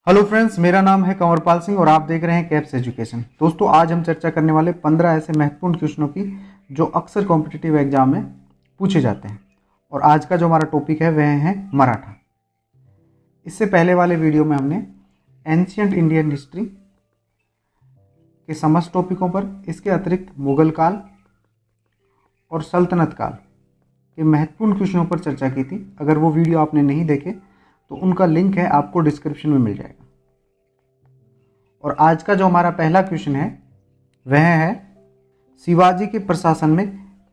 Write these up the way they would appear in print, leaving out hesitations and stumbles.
Hello friends, मेरा नाम है कंवरपाल सिंह और आप देख रहे हैं कैप्स एजुकेशन। दोस्तों, आज हम चर्चा करने वाले 15 ऐसे महत्वपूर्ण क्वेश्चनों की जो अक्सर कॉम्पिटिटिव एग्जाम में पूछे जाते हैं। और आज का जो हमारा टॉपिक है वह है मराठा। इससे पहले वाले वीडियो में हमने एंशियंट इंडियन हिस्ट्री के समस्त टॉपिकों पर, इसके अतिरिक्त मुगल काल और सल्तनत काल के महत्वपूर्ण क्वेश्चनों पर चर्चा की थी। अगर वो वीडियो आपने नहीं देखे तो उनका लिंक है, आपको डिस्क्रिप्शन में मिल जाएगा। और आज का जो हमारा पहला क्वेश्चन है वह है शिवाजी के प्रशासन में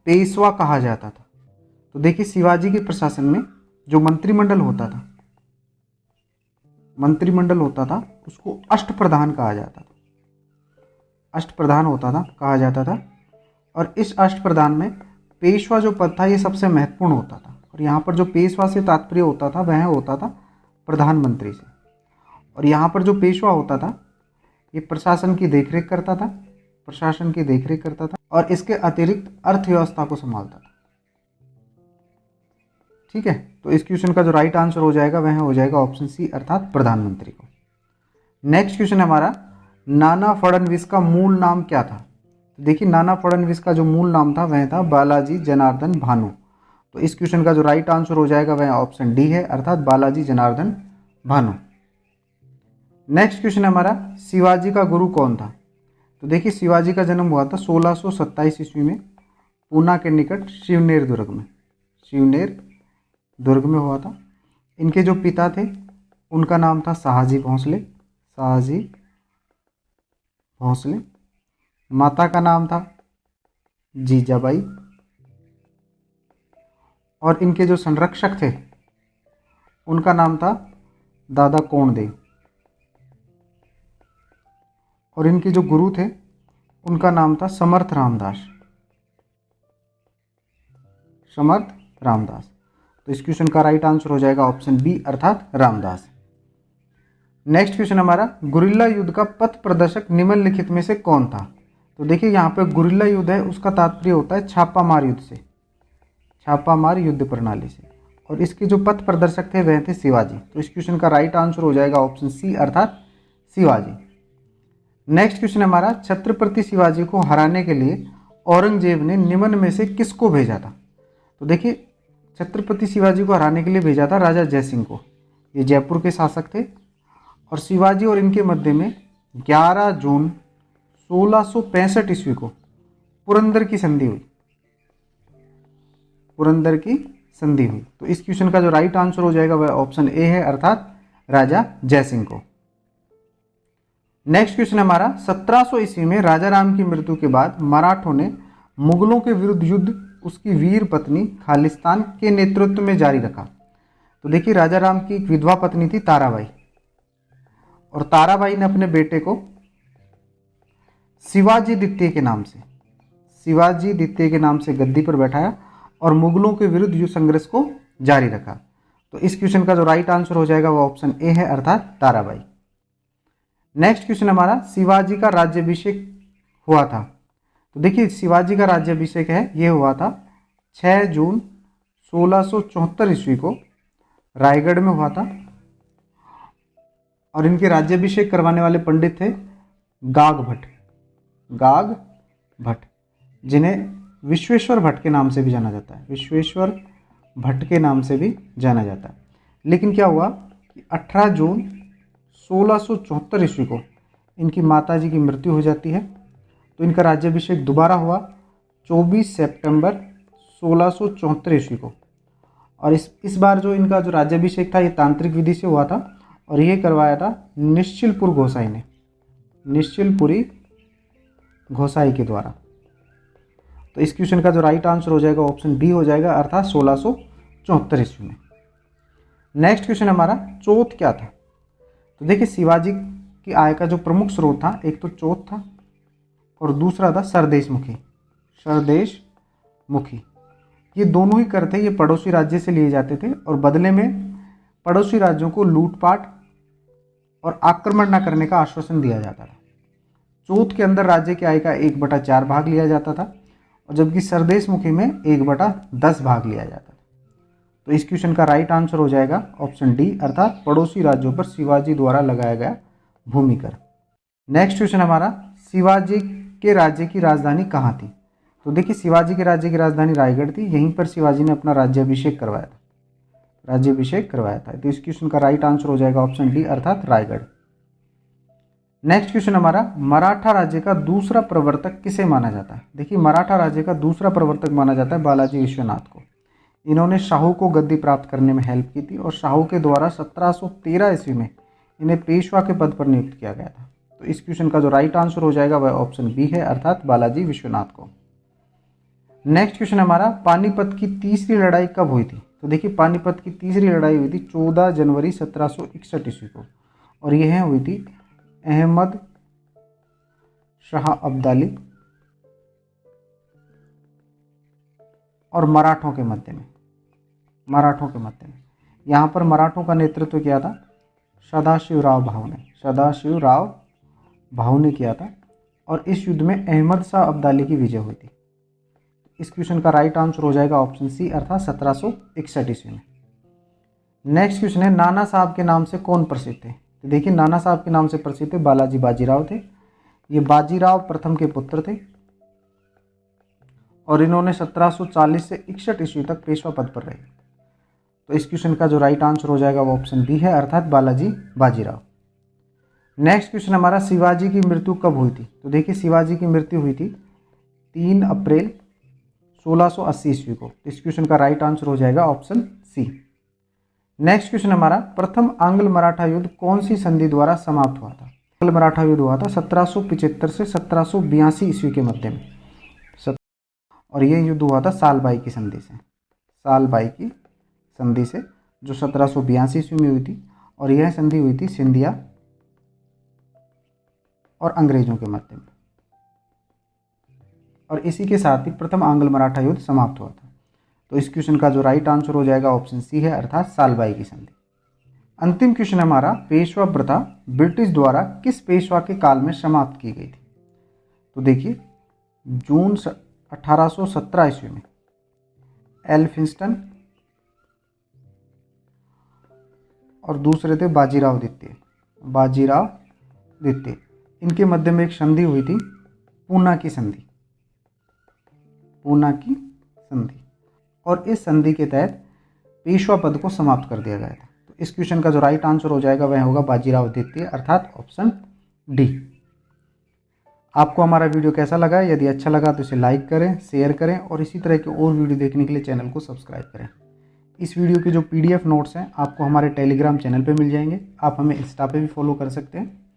पेशवा कहा जाता था। तो देखिए, शिवाजी के प्रशासन में जो मंत्रिमंडल होता था उसको अष्टप्रधान कहा जाता था। अष्टप्रधान कहा जाता था। और इस अष्टप्रधान में पेशवा जो पद था ये सबसे महत्वपूर्ण होता था। और यहाँ पर जो पेशवा से तात्पर्य होता था वह होता था प्रधानमंत्री से। और यहाँ पर जो पेशवा होता था ये प्रशासन की देखरेख करता था और इसके अतिरिक्त अर्थव्यवस्था को संभालता था। ठीक है, तो इस क्वेश्चन का जो राइट आंसर हो जाएगा वह हो जाएगा ऑप्शन सी, अर्थात प्रधानमंत्री को। नेक्स्ट क्वेश्चन हमारा, नाना फडणवीस का मूल नाम क्या था? तो देखिए, नाना फडणवीस का जो मूल नाम था वह था बालाजी जनार्दन भानु। तो इस क्वेश्चन का जो राइट आंसर हो जाएगा वह ऑप्शन डी है, अर्थात बालाजी जनार्दन भानु। नेक्स्ट क्वेश्चन हमारा, शिवाजी का गुरु कौन था? तो देखिए, शिवाजी का जन्म हुआ था 1627 ईस्वी में पूना के निकट शिवनेर दुर्ग में हुआ था। इनके जो पिता थे उनका नाम था शाहजी भोंसले। माता का नाम था जीजाबाई। और इनके जो संरक्षक थे उनका नाम था दादा कोंडदेव। और इनके जो गुरु थे उनका नाम था समर्थ रामदास। तो इस क्वेश्चन का राइट आंसर हो जाएगा ऑप्शन बी, अर्थात रामदास। नेक्स्ट क्वेश्चन हमारा, गुरिल्ला युद्ध का पथ प्रदर्शक निम्नलिखित में से कौन था? तो देखिए, यहाँ पे गुरिल्ला युद्ध है उसका तात्पर्य होता है छापामार युद्ध प्रणाली से। और इसके जो पथ प्रदर्शक थे वह थे शिवाजी। तो इस क्वेश्चन का राइट आंसर हो जाएगा ऑप्शन सी, अर्थात शिवाजी। नेक्स्ट क्वेश्चन हमारा, छत्रपति शिवाजी को हराने के लिए औरंगजेब ने निम्न में से किसको भेजा था? तो देखिए, छत्रपति शिवाजी को हराने के लिए भेजा था राजा जयसिंह को। ये जयपुर के शासक थे। और शिवाजी और इनके मध्य में 11 जून 1665 ईस्वी को पुरंदर की संधि हुई। तो इस क्वेश्चन का जो राइट आंसर हो जाएगा वह ऑप्शन ए है, अर्थात राजा जयसिंह को। नेक्स्ट क्वेश्चन हमारा, 1700 ईस्वी में राजा राम की मृत्यु के बाद मराठों ने मुगलों के विरुद्ध युद्ध उसकी वीर पत्नी खालिस्तान के नेतृत्व में जारी रखा। तो देखिए, राजा राम की एक विधवा पत्नी थी ताराबाई। और ताराबाई ने अपने बेटे को शिवाजी द्वितीय के नाम से गद्दी पर बैठाया और मुगलों के विरुद्ध युद्ध संघर्ष को जारी रखा। तो इस क्वेश्चन का जो राइट आंसर हो जाएगा वो ऑप्शन ए है, अर्थात ताराबाई। नेक्स्ट क्वेश्चन हमारा, शिवाजी का राज्याभिषेक हुआ था। तो देखिए, शिवाजी का राज्याभिषेक है ये हुआ था 6 जून 1674 ईस्वी को रायगढ़ में हुआ था। और इनके राज्याभिषेक करवाने वाले पंडित थे गाग भट्ट, जिन्हें विश्वेश्वर भट्ट के नाम से भी जाना जाता है। लेकिन क्या हुआ कि 18 जून 1674 ईस्वी को इनकी माताजी की मृत्यु हो जाती है। तो इनका राज्याभिषेक दोबारा हुआ 24 सितंबर 1674 ईस्वी को। और इस बार जो इनका जो राज्याभिषेक था ये तांत्रिक विधि से हुआ था और ये करवाया था निश्चिलपुरी घोसाई के द्वारा। तो इस क्वेश्चन का जो राइट आंसर हो जाएगा ऑप्शन बी हो जाएगा, अर्थात 1674 ईस्वी में। नेक्स्ट क्वेश्चन हमारा, चौथ क्या था? तो देखिए, शिवाजी की आय का जो प्रमुख स्रोत था, एक तो चौथ था और दूसरा था सरदेश मुखी। ये दोनों ही कर थे, ये पड़ोसी राज्य से लिए जाते थे और बदले में पड़ोसी राज्यों को लूटपाट और आक्रमण न करने का आश्वासन दिया जाता था। चौथ के अंदर राज्य की आय का 1/4 भाग लिया जाता था और जबकि सरदेश मुखी में 1/10 भाग लिया जाता था। तो इस क्वेश्चन का राइट आंसर हो जाएगा ऑप्शन डी, अर्थात पड़ोसी राज्यों पर शिवाजी द्वारा लगाया गया भूमिकर। नेक्स्ट क्वेश्चन हमारा, शिवाजी के राज्य की राजधानी कहाँ थी? तो देखिए शिवाजी के राज्य की राजधानी रायगढ़ थी, यहीं पर शिवाजी ने अपना राज्याभिषेक करवाया था, तो इस क्वेश्चन का राइट आंसर हो जाएगा ऑप्शन डी, अर्थात रायगढ़। नेक्स्ट क्वेश्चन हमारा, मराठा राज्य का दूसरा प्रवर्तक किसे माना जाता है? देखिए मराठा राज्य का दूसरा प्रवर्तक माना जाता है बालाजी विश्वनाथ को। इन्होंने शाहू को गद्दी प्राप्त करने में हेल्प की थी और शाहू के द्वारा 1713 ईस्वी में इन्हें पेशवा के पद पर नियुक्त किया गया था। तो इस क्वेश्चन का जो राइट आंसर हो जाएगा वह ऑप्शन बी है, अर्थात बालाजी विश्वनाथ को। नेक्स्ट क्वेश्चन हमारा, पानीपत की तीसरी लड़ाई कब हुई थी? तो देखिए पानीपत की तीसरी लड़ाई हुई थी 14 जनवरी 1761 ईस्वी को, और यह हुई थी अहमद शाह अब्दाली और मराठों के मध्य में। यहाँ पर मराठों का नेतृत्व किया था सदाशिवराव भाऊ ने किया था, और इस युद्ध में अहमद शाह अब्दाली की विजय हुई थी। इस क्वेश्चन का राइट आंसर हो जाएगा ऑप्शन सी, अर्थात 1761 ईस्वी में। नेक्स्ट क्वेश्चन है, नाना साहब के नाम से कौन प्रसिद्ध थे? तो देखिए नाना साहब के नाम से प्रसिद्ध थे बालाजी बाजीराव थे। ये बाजीराव प्रथम के पुत्र थे और इन्होंने 1740 से 61 ईस्वी तक पेशवा पद पर रहे। तो इस क्वेश्चन का जो राइट आंसर हो जाएगा वो ऑप्शन बी है, अर्थात बालाजी बाजीराव। नेक्स्ट क्वेश्चन हमारा, शिवाजी की मृत्यु कब हुई थी? तो देखिए शिवाजी की मृत्यु हुई थी 3 अप्रैल 1680 ईस्वी को। इस क्वेश्चन का राइट आंसर हो जाएगा ऑप्शन सी। नेक्स्ट क्वेश्चन हमारा, प्रथम आंग्ल मराठा युद्ध कौन सी संधि द्वारा समाप्त हुआ था? आंग्ल मराठा युद्ध हुआ था 1775 से 1782 ईस्वी के मध्य में, और यह युद्ध हुआ था सालबाई की संधि से जो 1782 ईस्वी में हुई थी, और यह संधि हुई थी सिंधिया और अंग्रेजों के मध्य में, और इसी के साथ ही प्रथम आंग्ल मराठा युद्ध समाप्त हुआ था। तो इस क्वेश्चन का जो राइट आंसर हो जाएगा ऑप्शन सी है, अर्थात सालबाई की संधि। अंतिम क्वेश्चन हमारा, पेशवा प्रथा ब्रिटिश द्वारा किस पेशवा के काल में समाप्त की गई थी? तो देखिए जून 1817 ईस्वी में एल्फिंस्टन और दूसरे थे बाजीराव द्वितीय, इनके मध्य में एक संधि हुई थी, पूना की संधि, और इस संधि के तहत पेशवा पद को समाप्त कर दिया गया था। तो इस क्वेश्चन का जो राइट आंसर हो जाएगा वह होगा बाजीराव द्वितीय, अर्थात ऑप्शन डी। आपको हमारा वीडियो कैसा लगा? यदि अच्छा लगा तो इसे लाइक करें, शेयर करें, और इसी तरह के और वीडियो देखने के लिए चैनल को सब्सक्राइब करें। इस वीडियो के जो PDF नोट्स हैं आपको हमारे टेलीग्राम चैनल पे मिल जाएंगे। आप हमें इंस्टा पे भी फॉलो कर सकते हैं।